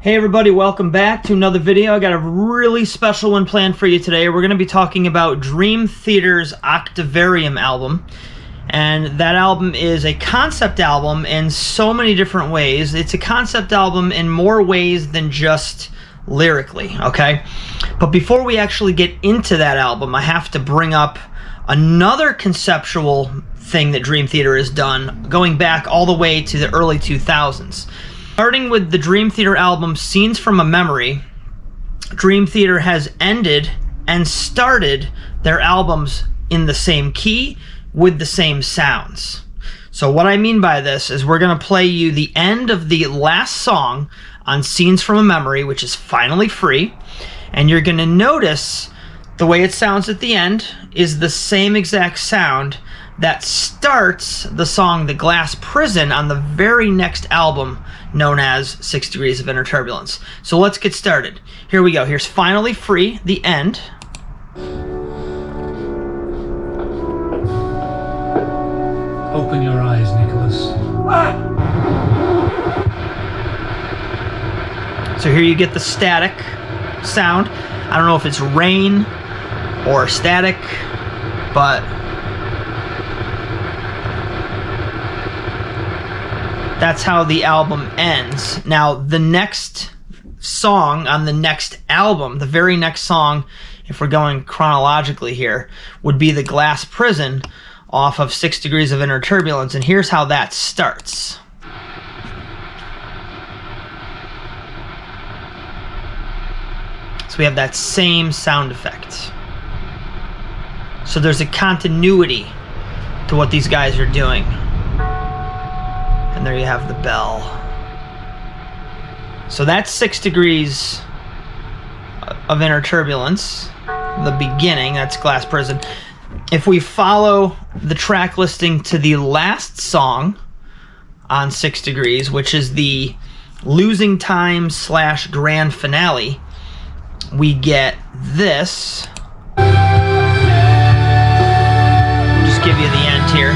Hey everybody, welcome back to another video. I got a really special one planned for you today. We're going to be talking about Dream Theater's Octavarium album. And that album is a concept album in so many different ways. It's a concept album in more ways than just lyrically, okay? But before we actually get into that album, I have to bring up another conceptual thing that Dream Theater has done, going back all the way to the early 2000s. Starting with the Dream Theater album Scenes from a Memory, Dream Theater has ended and started their albums in the same key with the same sounds. So what I mean by this is we're going to play you the end of the last song on Scenes from a Memory, which is finally free, and you're going to notice the way it sounds at the end is the same exact sound that starts the song The Glass Prison on the very next album known as 6 Degrees of Inner Turbulence. So let's get started. Here we go. Here's Finally Free, the end. Open your eyes, Nicholas. So here you get the static sound. I don't know if it's rain or static, but that's how the album ends. Now, the next song on the next album, the very next song, if we're going chronologically here, would be The Glass Prison off of 6 Degrees of Inner Turbulence, and here's how that starts. So we have that same sound effect. So there's a continuity to what these guys are doing. And there you have the bell. So that's 6 Degrees of Inner Turbulence, the beginning, that's Glass Prison. If we follow the track listing to the last song on 6 Degrees, which is the Losing Time / grand finale, we get this. I'll just give you the end here.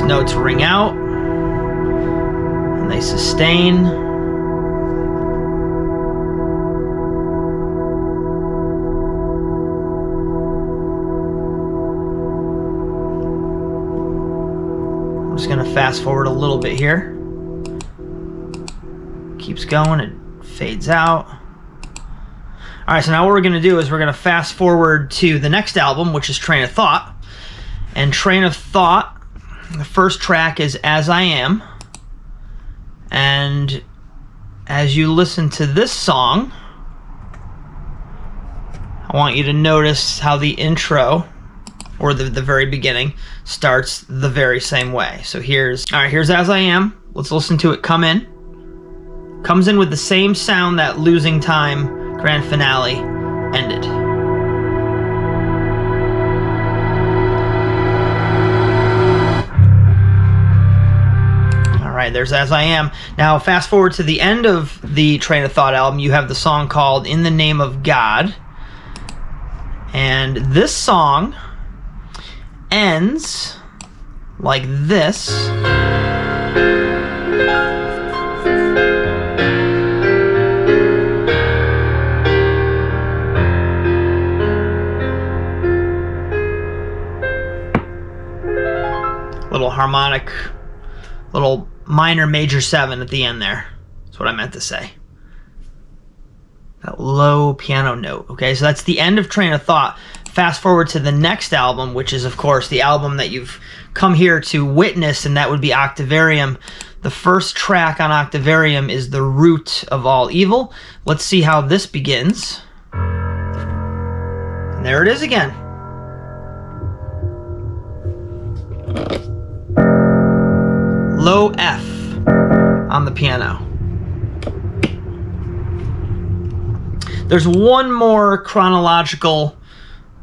Notes ring out and they sustain. I'm just going to fast forward a little bit here. Keeps going, it fades out. Alright, so now what we're going to do is we're going to fast forward to the next album, which is Train of Thought. And Train of Thought, the first track is As I Am, and as you listen to this song, I want you to notice how the intro, or the very beginning, starts the very same way. So here's As I Am. Let's listen to it come in. Comes in with the same sound that Losing Time grand finale ended. There's As I Am. Now fast forward to the end of the Train of Thought album. You have the song called In the Name of God, and this song ends like this. Little harmonic, little minor major 7 at the end there. That's what I meant to say. That low piano note. Okay, so that's the end of Train of Thought. Fast forward to the next album, which is, of course, the album that you've come here to witness, and that would be Octavarium. The first track on Octavarium is The Root of All Evil. Let's see how this begins. And there it is again. Low F on the piano. There's one more chronological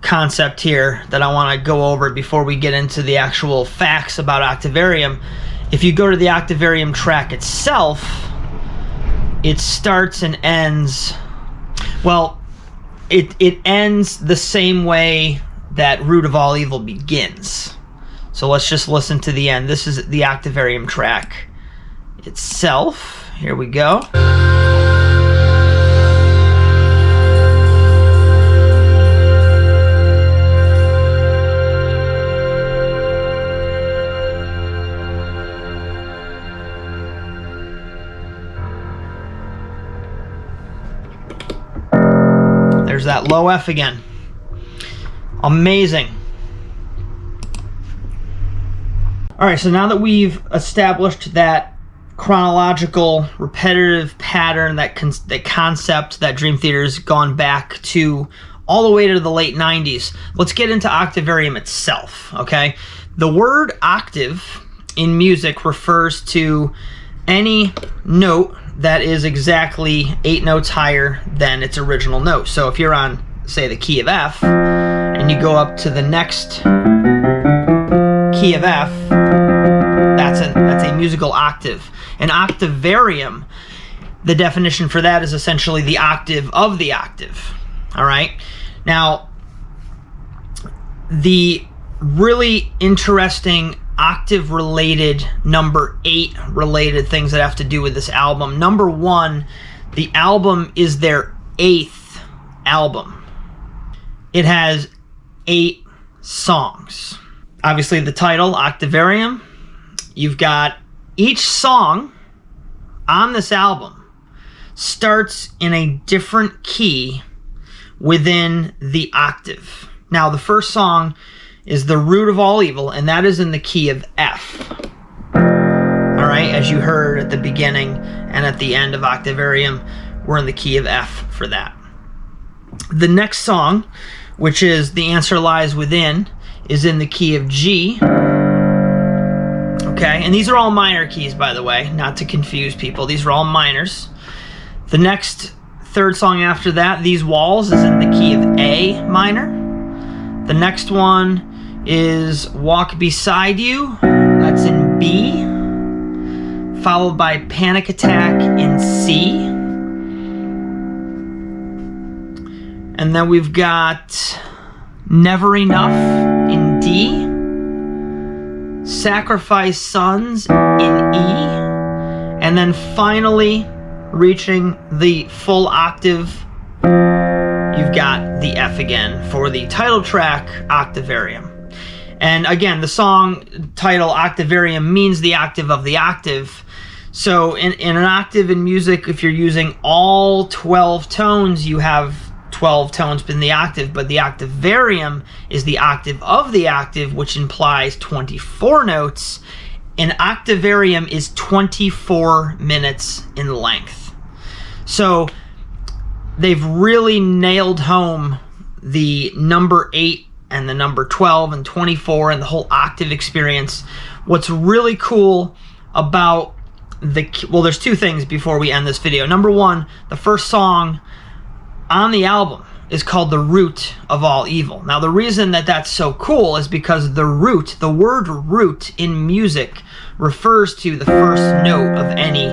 concept here that I want to go over before we get into the actual facts about Octavarium, If you go to the Octavarium track itself, it starts and ends, well, it ends the same way that Root of All Evil begins. So let's just listen to the end. This is the Octavarium track itself. Here we go. There's that low F again. Amazing. All right, so now that we've established that chronological, repetitive pattern, that concept that Dream Theater's gone back to all the way to the late 90s, let's get into Octavarium itself, okay? The word octave in music refers to any note that is exactly 8 notes higher than its original note. So if you're on, say, the key of F, and you go up to the next key of F, that's a musical octave. An octavarium, the definition for that is essentially the octave of the octave. All right? Now, the really interesting octave-related, number 8-related things that have to do with this album. Number 1, the album is their 8th album. It has 8 songs. Obviously, the title, Octavarium. You've got each song on this album starts in a different key within the octave. Now, the first song is the Root of All Evil, and that is in the key of F. All right, as you heard at the beginning and at the end of Octavarium, we're in the key of F for that. The next song, which is The Answer Lies Within, is in the key of G. Okay, and these are all minor keys, by the way, not to confuse people. These are all minors. The next third song after that, These Walls, is in the key of A minor. The next one is Walk Beside You, that's in B, followed by Panic Attack in C. And then we've got Never Enough in D, Sacrifice Sons in E, and then finally reaching the full octave, you've got the F again for the title track, Octavarium. And again, the song title, Octavarium, means the octave of the octave. So in an octave in music, if you're using all 12 tones, you have 12 tones in the octave, but the Octavarium is the octave of the octave, which implies 24 notes. An Octavarium is 24 minutes in length. So they've really nailed home the number 8 and the number 12 and 24 and the whole octave experience. What's really cool about well, there's 2 things before we end this video. Number 1, the first song on the album is called The Root of All Evil. Now, the reason that that's so cool is because the root, the word root in music, refers to the first note of any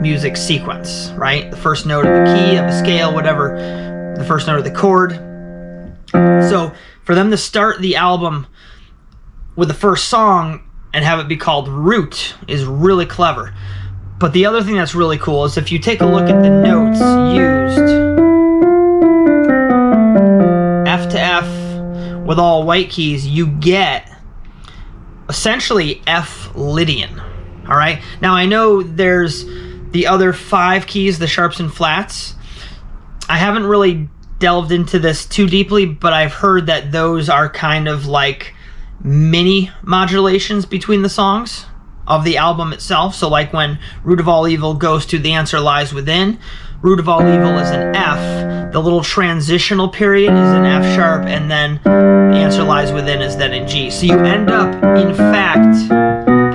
music sequence, right? The first note of a key, of a scale, whatever, the first note of the chord. So for them to start the album with the first song and have it be called Root is really clever. But the other thing that's really cool is if you take a look at the notes used, F to F with all white keys, you get essentially F Lydian. All right. Now I know there's the other 5 keys, the sharps and flats. I haven't really delved into this too deeply, but I've heard that those are kind of like mini modulations between the songs of the album itself. So like when Root of All Evil goes to The Answer Lies Within, Root of All Evil is an F. The little transitional period is an F sharp, and then The Answer Lies Within is then in G. So you end up, in fact,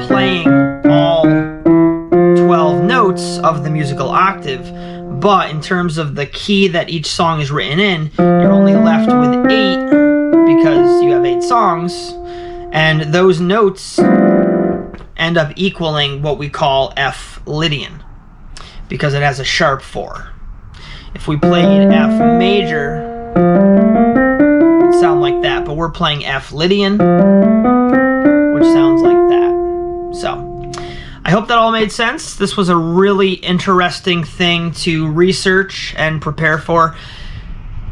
playing all 12 notes of the musical octave, but in terms of the key that each song is written in, you're only left with 8 because you have 8 songs, and those notes end up equaling what we call F Lydian, because it has a sharp 4. If we played F major, it would sound like that, but we're playing F Lydian, which sounds like that. So, I hope that all made sense. This was a really interesting thing to research and prepare for.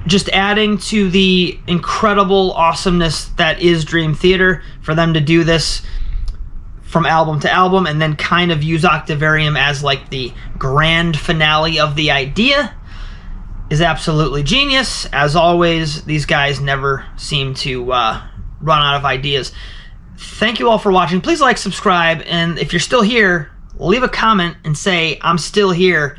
Just adding to the incredible awesomeness that is Dream Theater, for them to do this from album to album and then kind of use Octavarium as like the grand finale of the idea is absolutely genius. As always, these guys never seem to run out of ideas. Thank you all for watching. Please like, subscribe, and if you're still here, leave a comment and say, I'm still here.